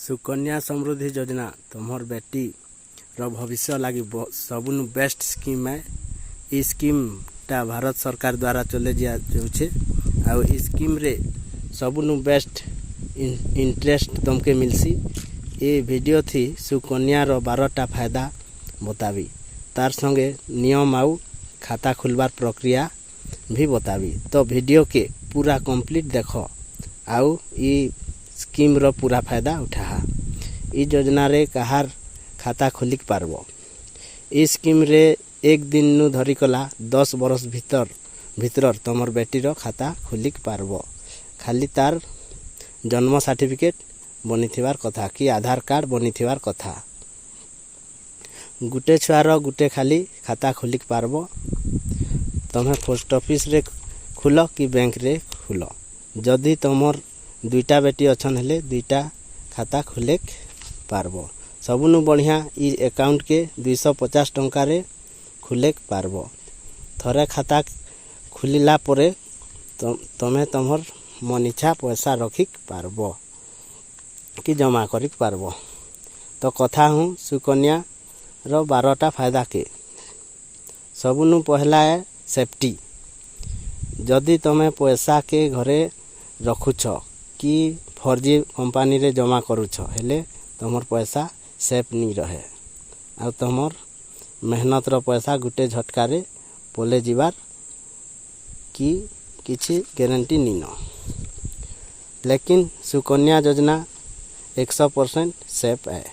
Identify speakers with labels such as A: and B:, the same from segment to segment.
A: सुकन्या समृद्धि योजना तुम्हार बेटी रो भविष्य लगी सबुनु बेस्ट स्कीम है। ई स्कीम टा भारत सरकार द्वारा चले जाउछे आ ई स्कीम रे सबुनु बेस्ट इंटरेस्ट तुमके मिलसी। ये वीडियो थी सुकन्या रो 12टा फायदा बतावी, तार संगे नियम आउ खाता खुलवार प्रक्रिया भी बतावी। तो वीडियो के पूरा कंप्लीट देखो आउ ई स्कीम रो पूरा फायदा उठा। ई योजना रे कहार खाता खोलिक पारबो। ई स्कीम रे एक दिन नु धरी कला 10 बरस भीतर तमर बेटी रो खाता खोलिक पारबो। खाली तार जन्म सर्टिफिकेट बनी थिवार कथा कि आधार कार्ड बनी थिवार कथा। गुटे छुआर गुटे खाली खाता खोलिक पारबो। तमे पोस्ट ऑफिस रे खुलो कि बैंक रे खुलो। जदि तमर दुईटा बेटी अछन हेले दुईटा खाता खोलेक पारबो। सबुनु बढ़िया ई अकाउंट के 250 टंका रे खुलेक पारबो। थरे खाता खुलिला परे तमे तमर मन इच्छा पैसा रखिक पारबो कि जमा करिक पारबो। तो कथा हूँ सुकन्या रो 12टा फायदा के। सबुनु पहला है सेफ्टी। जदि तमे पैसा के घरे रखुछ कि फर्जी कंपनी रे जमा करूछ हेले तमर पैसा सेफ नहीं रहे आ तमर मेहनत रो पैसा गुटे झटका रे पोले जीवार कि किछि गारंटी नहीं न। लेकिन सुकन्या योजना 100% सेफ है।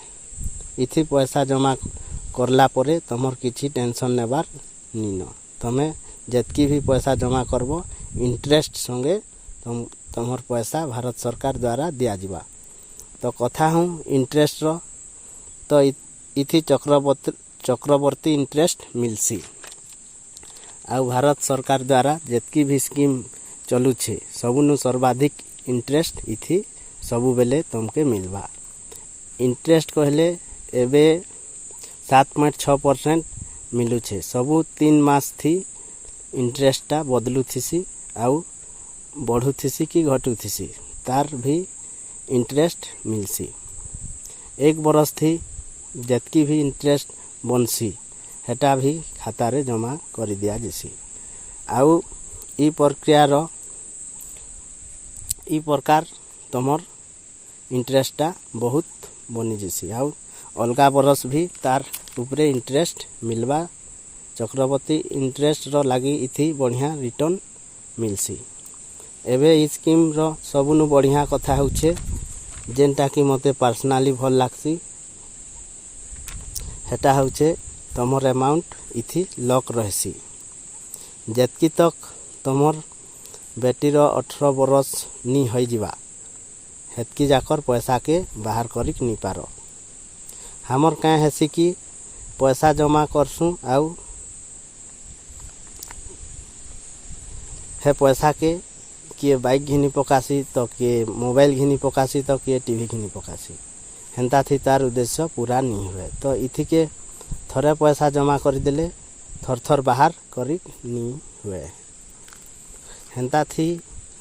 A: इथि पैसा जमा करला परे तमर किछि टेंशन नेबार नहीं न। तमे जेतकी भी पैसा जमा करबो इंटरेस्ट संगे तमर पैसा भारत सरकार द्वारा दिया जिबा। तो कथा हूँ इंटरेस्ट रो। तो इथि चक्रवर्ती इंटरेस्ट मिलसी। आ भारत सरकार द्वारा जेतकी भी स्कीम चलू छे सबुनु सर्वाधिक इंटरेस्ट इथि सबु बेले तुमके मिलबा। इंटरेस्ट कहले एबे 7.6% मिलू छे। सबु 3 मास थी इंटरेस्टटा बदलू थिसी आउ बढ़ू थिसी कि घटू थिसी तार भी इंटरेस्ट मिलसी। 1 बरस थी जतकी भी इंटरेस्ट बनसी हेटा भी खाता रे जमा कर दिया जैसी। आउ ई प्रक्रिया रो ई प्रकार तमर इंटरेस्टटा बहुत बनी जैसी। आउ अलगा बरस भी तार ऊपरे इंटरेस्ट मिलबा। चक्रवर्ती इंटरेस्ट रो लगी इथि बढ़िया रिटर्न मिलसी। एबे ई स्कीम रो सबुनु बढ़िया कथा होछे जेनटा कि मते पर्सनली भल लागसी हेटा होछे तमर अमाउंट इथि लॉक रहसी। जेतकी तक तमर बेटी रो 18 बरस नी होई जिबा हेतकी जाकर पैसा के बाहर करिक नी पारो। हमर काहे हेसी कि पैसा जमा करसु आउ हे पैसा के किए बाइक घिनी पकासी तो किए मोबाइल घिनी पकासी तो किए टीवी घिनी पकासी हेंता थी तार उद्देश्य पूरा नहीं हुए। तो इथि के थरे पैसा जमा कर देले थर बाहर करी नहीं हुए हेंता थी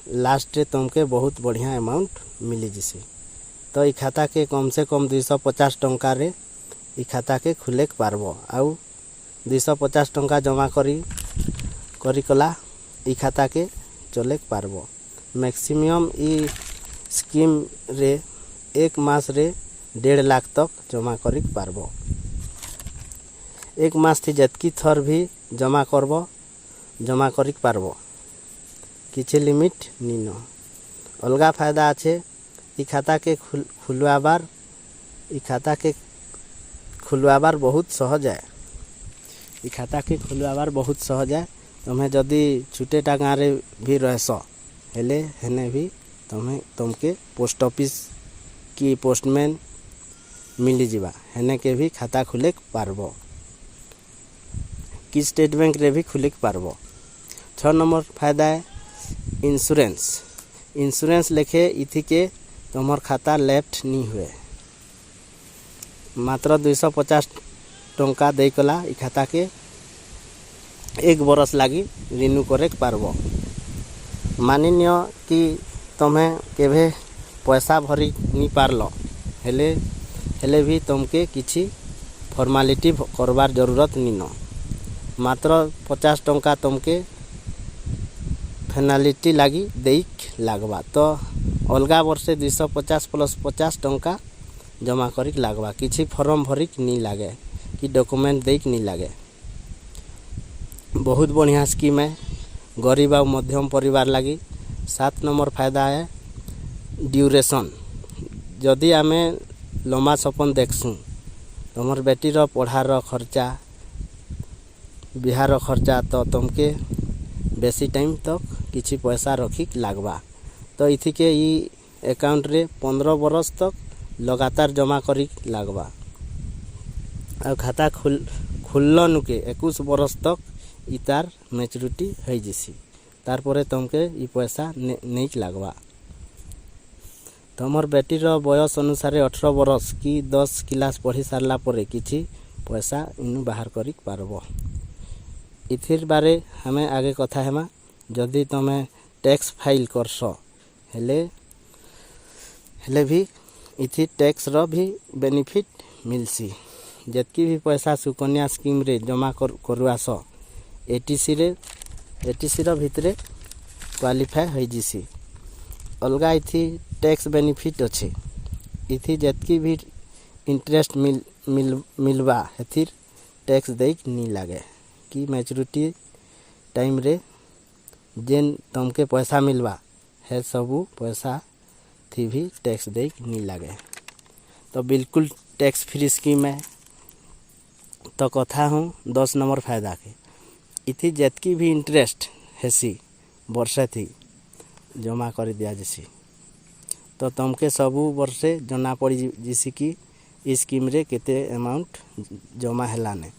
A: लास्ट रे तुमके बहुत बढ़िया अमाउंट मिली जिसी। तो ई खाता के कम से कम 250 टंका रे ई खाता के खुलेक पारबो। आउ 250 टंका जमा करी कला ई खाता के चलेक पारबो। मैक्सिमम ई स्कीम रे 1 मास रे 1.5 लाख तक जमा करिक पारबो। 1 मास थी जतकी थर भी जमा करबो जमा करिक पारबो किछि लिमिट नी न। अलगा फायदा আছে ई खाता के खुलवाबार बहुत सहज है। ई खाता के खुलवाबार बहुत सहज है। तुम्हें जदि छुटेटा गाँव रे भी रहस हेले हेने भी तुमके पोस्ट ऑफिस की पोस्टमैन मिली जिबा हेने के भी खाता खुलेक पारबो कि स्टेट बैंक रे भी खुलेक पारबो। 6 नंबर फायदा है इंश्योरेंस। इंश्योरेंस लेखे इथि के तुमर खाता लेफ्ट नहीं हुए। मात्र 250 टंका दे कला ई खाता के 1 बरस लगी रिन्यू करेक पारबो। मानिन्य कि तुम्हें केभे पैसा भरी नहीं पारल हेले भी तुमके किसी फॉर्मालिटी करबार जरूरत नीन मात्र 50 टंका तुमके पेनाल्टी लगी देख लागबा तो अलगा वर्षे 250 प्लस 50 टंका जमा करिक लागबा किसी फॉर्म भरिक नहीं लागे कि डॉक्यूमेंट देख नहीं लागे। बहुत बढ़िया स्कीम है गरीब और मध्यम परिवार लगी। 7 नंबर फायदा है ड्यूरेशन। जदि आमे लंबा सपन देखसूँ तुमर बेटीर पढ़ार खर्चा बिहार खर्चा तो तुमके बेसी टाइम तक किसी पैसा रखिक लागबा तो इथि के अकाउंट रे 15 बरस तक लगातार जमा करिक लागबा और खाता खुल्लन के 21 बरस तक इतार मैच्योरिटी हो जैसी तार परे तुमके पैसा नहीं लागबा। तुमर बेटीर बयस अनुसार 18 बरस कि 10 क्लास पढ़ी सारला परे किसी पैसा इनु बाहर करिक पारबो। इथिर बारे हमें आगे कथा हेमा जदि तुम टैक्स फाइल करस हेले भी इथि टैक्स रो भी बेनिफिट मिलसी। जतकी भी पैसा सुकन्या स्कीम रे जमा करवास एटीसी रो भितरे क्वालिफाई हो जिसी अलगा इथि टैक्स बेनिफिट अच्छे। इथि जतकी भी इंटरेस्ट मिलवा हेथिर टैक्स देक नहीं लागे कि मैच्योरिटी टाइम रे जेन तुमके पैसा मिलवा है सबू पैसा थी भी टैक्स देक नहीं लागे तो बिल्कुल टैक्स फ्री स्कीम है। तो कथा हूँ 10 नंबर फायदा के इथि जतकी भी इंटरेस्ट हेसी वर्षे थी जमा कर दिया जैसी तो तुमके सबू वर्षे जना पड़ी जैसी कि इस स्कीम रे केते अमाउंट जमा हेलाने।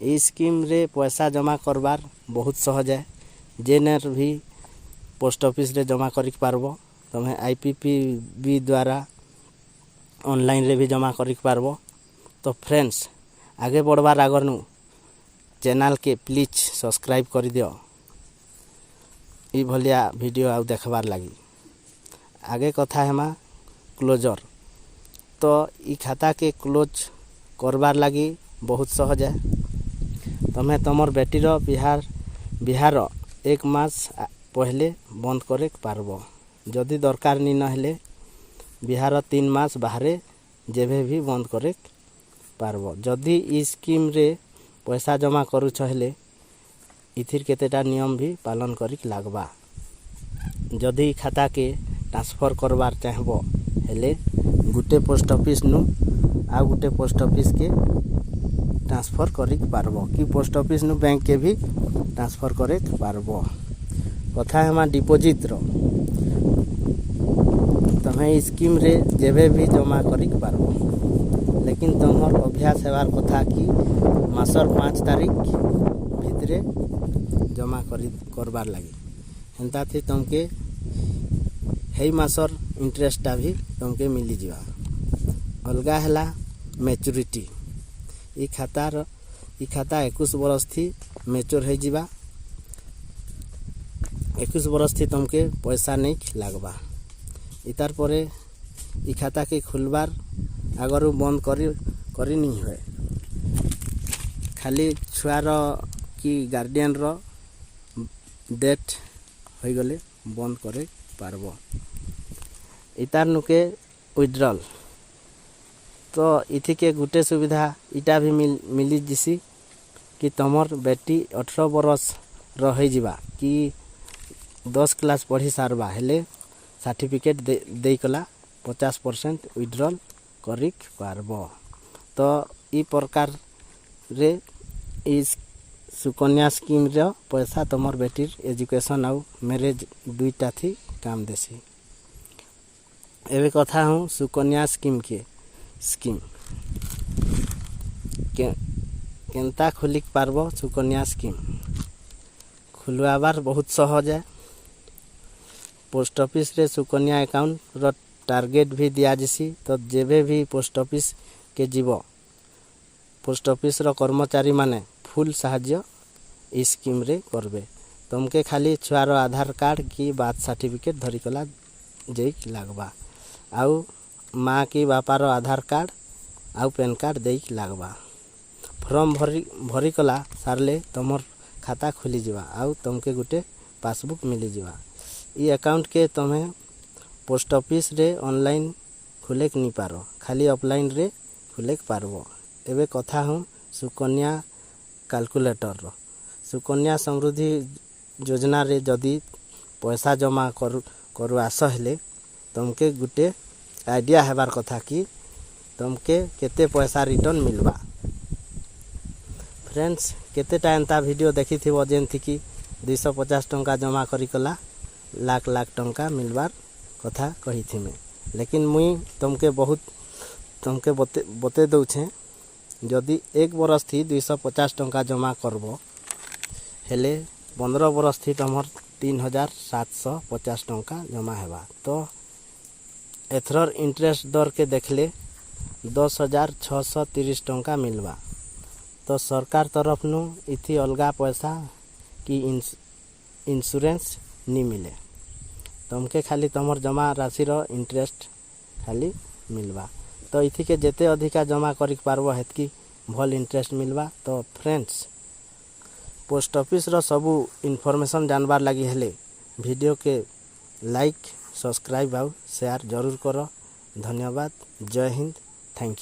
A: ई स्कीम रे पैसा जमा करबार बहुत सहज है जेनर भी पोस्ट ऑफिस रे जमा करिक पारबो तुम्हें आईपीपीबी द्वारा ऑनलाइन रे भी जमा करिक पारबो। तो फ्रेंड्स आगे बढ़वार आगर नु चैनल के प्लीज सब्सक्राइब कर दियो ई भलिया वीडियो आउ देखबार लगी। आगे कथा हेमा क्लोजर तो ई खाता के क्लोज करबार लगी बहुत सहज है। तुम्हें तुमर बेटीर बिहार 1 मास पहले बंद करे पारबो जदि दरकार नहीं नहले बिहार 3 मास बाहरे जेबे भी बंद करे पारबो। जदि ई स्कीम रे पैसा जमा करूछ हेले इथिर केतेटा नियम भी पालन करिक लागबा। जदि खाता के ट्रांसफर करबार चाहबो हेले गुटे पोस्ट ऑफिस नु आ गुटे पोस्ट ऑफिस के ट्रांसफर करिक पारबो कि पोस्ट ऑफिस नु बैंक के भी ट्रांसफर करे पारबो। कथा हेमा डिपोजिट रो तुम्हें स्कीम रे जेबे भी जमा करिक पारबो लेकिन तुमर अभ्यास हेबार कथा कि मासर 5 तारीख भितरे जमा करबार लगी हेन्ता थी तुमके हेई मासर इंटरेस्टा भी तुमके मिली जीवा। अलगा हेला मैच्योरिटी ई खाता 21 बरस थी मैच्योर हो जीवा 21 बरस थी तुमके पैसा नहीं लागबा। इतार परे ई खाता के खुलबार आगर बंद करी नहीं हुए खाली छुआर कि गार्डियन रो डेट हो गले बंद करे पारबो। इतार नुके विड्रॉल तो इथि के गुटे सुविधा इटा भी मिली जिसी कि तुमर बेटी 18 बरस रही जीवा कि 10 क्लास पढ़ी सारबा हेले सर्टिफिकेट दे कला 50% विड्रॉल करिक पारबो। तो ई प्रकार रे इस सुकन्या स्कीम रे पैसा तुमर बेटीर एजुकेशन आउ मैरिज दुईटा थी काम देसी। एवे कथा हूँ सुकन्या स्कीम केनता खोलिक पारबो। सुकन्या स्कीम खुलवाबार बहुत सहज है। पोस्ट ऑफिस रे सुकन्या अकाउंट रो टारगेट भी दिया जैसी तो जेबे भी पोस्ट ऑफिस के जीव पोस्ट ऑफिस रो कर्मचारी माने फुल साहाଯ୍य ई स्कीम रे करबे। तुमके खाली छुआर आधार कार्ड की बात सर्टिफिकेट धरिकला जेक लागबा आउ माँ की बापार आधार कार्ड आउ पैन कार्ड दे लागबा। फॉर्म भरी कला सारले तुमर खाता खुली जावा आउ तुमके गुटे पासबुक मिली जावा। ई अकाउंट के तुम्हें पोस्ट ऑफिस रे ऑनलाइन खुले नहीं पारो, खाली ऑफलाइन रे खुले पारबो। एबे कथा हूँ सुकन्या कैलकुलेटर रो। सुकन्या समृद्धि योजना रे जदि पैसा जमा करू आस हेले तुमके गुटे आइडिया हेबार कथा कि तुमके केते पैसा रिटर्न मिलवा। फ्रेंड्स केतेटा एंता वीडियो देखी थी जेनथी कि 250 टंका जमा करी कला लाख लाख टंका मिलवार कथा कही थी मैं। लेकिन मुई तुमके बते दौछे जदि 1 बरस थी 250 टंका जमा करबो हेले 15 बरस थी तुमर 3750 टंका जमा हेबा। तो एथरर इंटरेस्ट दर के देखले 10,630 टंका मिलवा। तो सरकार तरफ नु इथी अलगा पैसा कि इंश्योरेंस नहीं मिले, तुमके खाली तुमर जमा राशि रो इंटरेस्ट खाली मिलवा। तो इथी के जेते अधिका जमा करी पारबो हेतकी भल इंटरेस्ट मिलवा। तो फ्रेंड्स पोस्ट ऑफिस रो सबू इन्फॉर्मेशन जानबार लगी हेले वीडियो के लाइक सब्सक्राइब आउ शेयर जरूर करो। धन्यवाद। जय हिंद।